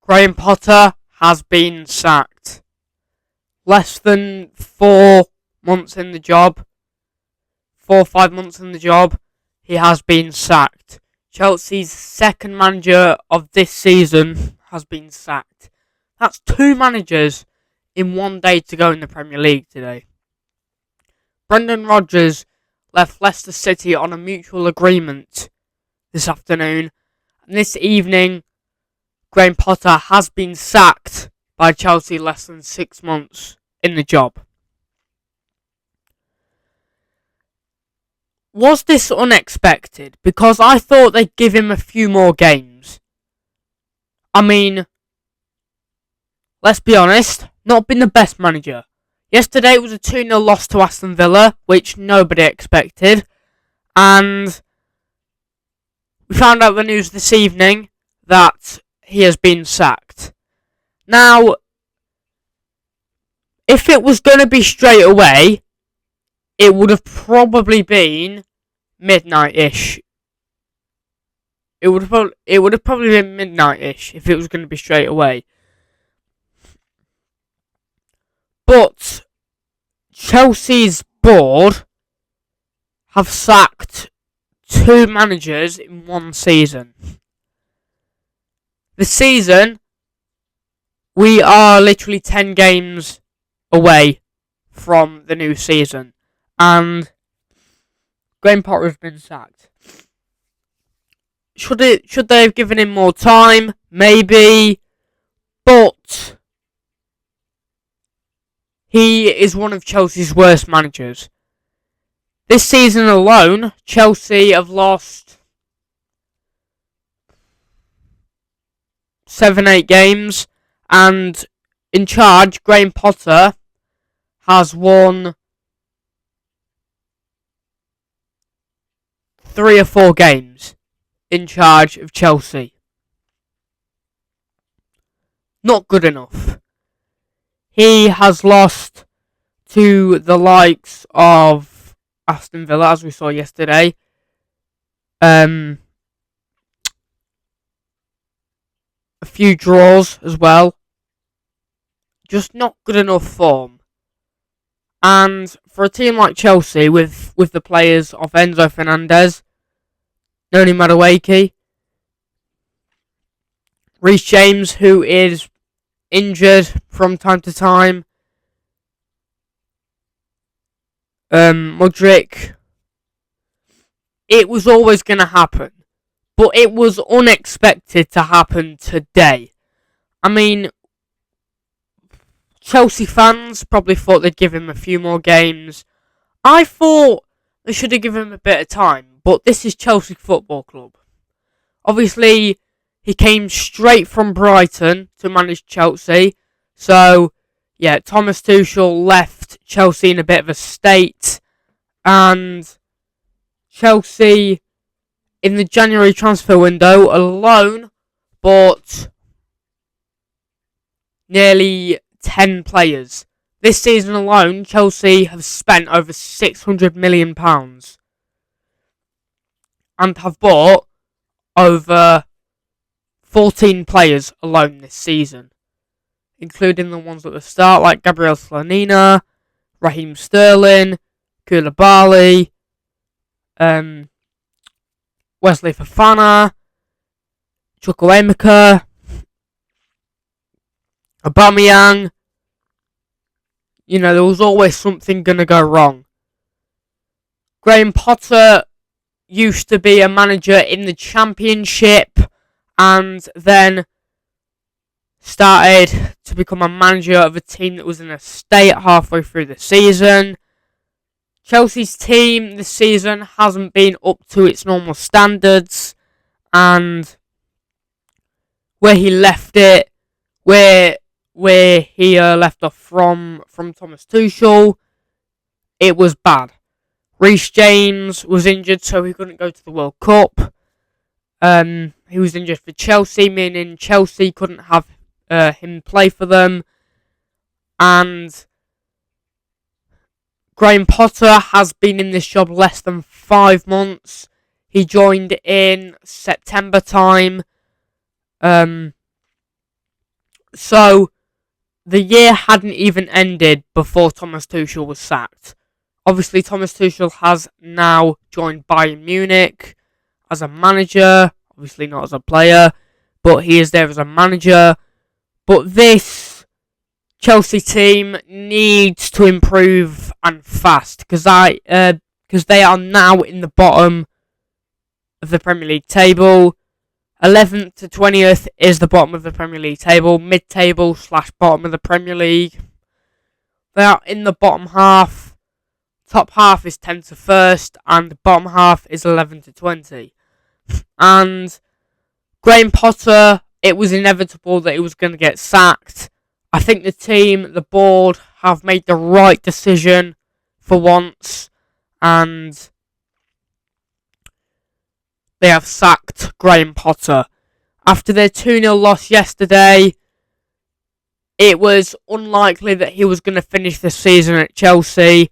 Graham Potter has been sacked. Less than 4 months in the job, 4 or 5 months in the job, he has been sacked. Chelsea's second manager of this season has been sacked. That's 2 managers in one day to go in the Premier League today. Brendan Rodgers left Leicester City on a mutual agreement this afternoon, and this evening Graham Potter has been sacked by Chelsea less than 6 months in the job. Was this unexpected? Because I thought they'd give him a few more games. I mean, let's be honest, not been the best manager. Yesterday it was a 2-0 loss to Aston Villa, which nobody expected. And we found out the news this evening that he has been sacked. Now, if it was going to be straight away, it would have probably been midnight-ish. It would have probably been midnight-ish if it was going to be straight away. But Chelsea's board have sacked 2 managers in one season. This season, we are literally 10 games away from the new season, and Graham Potter has been sacked. Should they have given him more time? Maybe, but he is one of Chelsea's worst managers. This season alone, Chelsea have lost 7-8 games, and in charge, Graham Potter has won 3 or 4 games in charge of Chelsea. Not good enough. He has lost to the likes of Aston Villa, as we saw yesterday. A few draws as well. Just not good enough form. And for a team like Chelsea, with the players of Enzo Fernandez, Noni Madueke, Reece James, who is injured from time to time, Mudryk, it was always going to happen. But it was unexpected to happen today. I mean, Chelsea fans probably thought they'd give him a few more games. I thought they should have given him a bit of time, but this is Chelsea Football Club. Obviously, he came straight from Brighton to manage Chelsea. So, yeah, Thomas Tuchel left Chelsea in a bit of a state. And Chelsea, in the January transfer window alone, bought nearly 10 players. This season alone, Chelsea have spent over £600 million and have bought over 14 players alone this season, including the ones at the start like Gabriel Slonina, Raheem Sterling, Koulibaly, Wesley Fofana, Chukwuemeka, Aubameyang. You know, there was always something going to go wrong. Graham Potter used to be a manager in the Championship and then started to become a manager of a team that was in a state halfway through the season. Chelsea's team this season hasn't been up to its normal standards, and where he left it, where he left off from Thomas Tuchel, it was bad. Reece James was injured, so he couldn't go to the World Cup. He was injured for Chelsea, meaning Chelsea couldn't have him play for them. And Graham Potter has been in this job less than 5 months. He joined in September time. So the year hadn't even ended before Thomas Tuchel was sacked. Obviously, Thomas Tuchel has now joined Bayern Munich as a manager. Obviously, not as a player, but he is there as a manager. But this Chelsea team needs to improve and fast because they are now in the bottom of the Premier League table. 11th to 20th is the bottom of the Premier League table, mid-table / bottom of the Premier League. They are in the bottom half. Top half is 10 to 1st, and the bottom half is 11 to 20. And Graham Potter, it was inevitable that he was going to get sacked. I think the team, the board, have made the right decision for once, and they have sacked Graham Potter. After their 2-0 loss yesterday, it was unlikely that he was going to finish the season at Chelsea,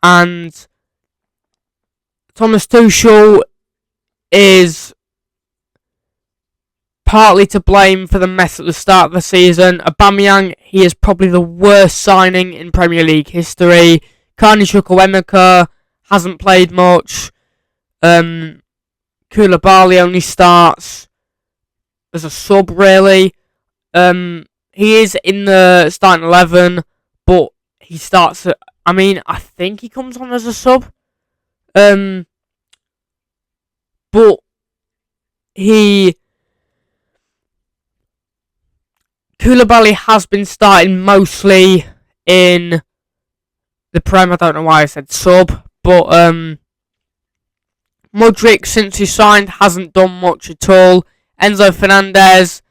and Thomas Tuchel is partly to blame for the mess at the start of the season. Aubameyang, he is probably the worst signing in Premier League history. Carney Chukwuemeka hasn't played much. Koulibaly only starts as a sub, really. He is in the starting 11, but he starts at, I think he comes on as a sub. But Koulibaly has been starting mostly in the Prem. I don't know why I said sub, but Mudryk, since he signed, hasn't done much at all. Enzo Fernandez,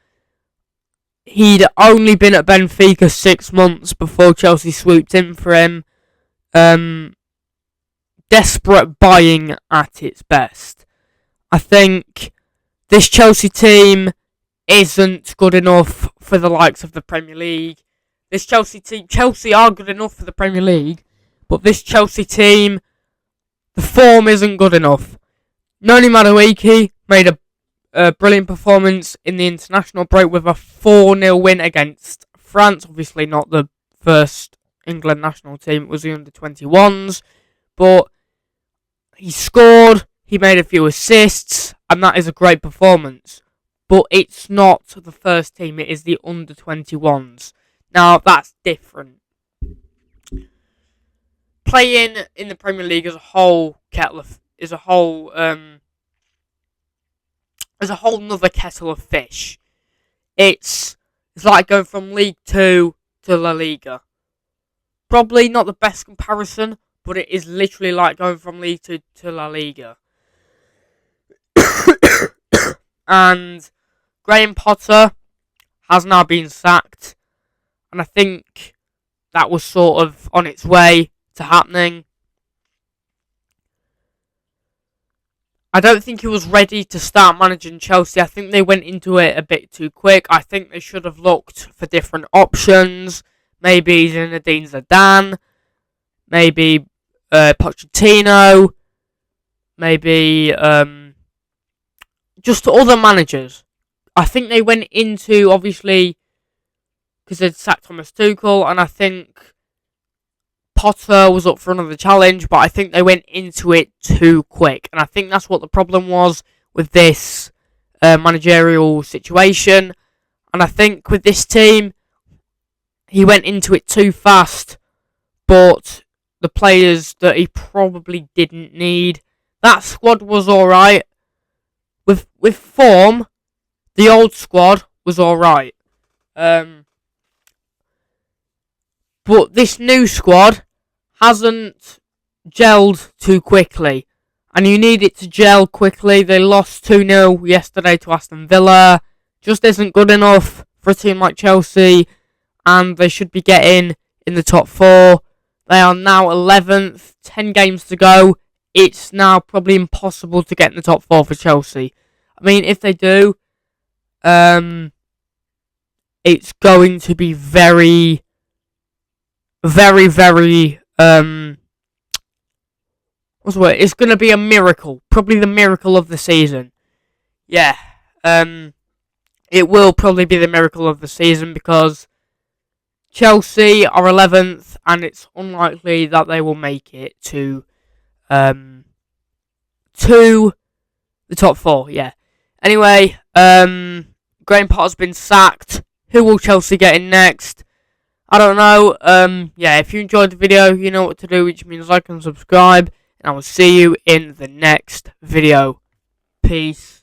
he'd only been at Benfica 6 months before Chelsea swooped in for him. Desperate buying at its best. I think this Chelsea team isn't good enough for the likes of the Premier League. This Chelsea are good enough for the Premier League, but this Chelsea team, the form isn't good enough. Noni Madueke made a brilliant performance in the international break with a 4-0 win against France. Obviously not the first England national team, it was the under-21s. But he scored, he made a few assists, and that is a great performance. But it's not the first team, it is the under-21s. Now, that's different. Playing in the Premier League as a whole is a whole nother kettle of fish. It's like going from League 2 to La Liga. Probably not the best comparison, but it is literally like going from League 2 to La Liga. And Graham Potter has now been sacked, and I think that was sort of on its way to happening. I don't think he was ready to start managing Chelsea. I think they went into it a bit too quick. I think they should have looked for different options. Maybe Zinedine Zidane. Maybe Pochettino. Maybe just other managers. I think they went into, obviously, because they'd sacked Thomas Tuchel, and I think Potter was up for another challenge, but I think they went into it too quick. And I think that's what the problem was with this managerial situation. And I think with this team, he went into it too fast, but the players that he probably didn't need. That squad was alright. With form, the old squad was alright. But this new squad hasn't gelled too quickly. And you need it to gel quickly. They lost 2-0 yesterday to Aston Villa. Just isn't good enough for a team like Chelsea. And they should be getting in the top 4. They are now 11th. 10 games to go. It's now probably impossible to get in the top 4 for Chelsea. I mean, if they do, it's going to be very, very, very, what's the word? It's going to be a miracle. Probably the miracle of the season. Yeah. it will probably be the miracle of the season because Chelsea are 11th, and it's unlikely that they will make it to the top four. Yeah. Anyway, Graham Potter's been sacked. Who will Chelsea get in next? I don't know. Yeah, if you enjoyed the video, you know what to do, which means like and subscribe. And I will see you in the next video. Peace.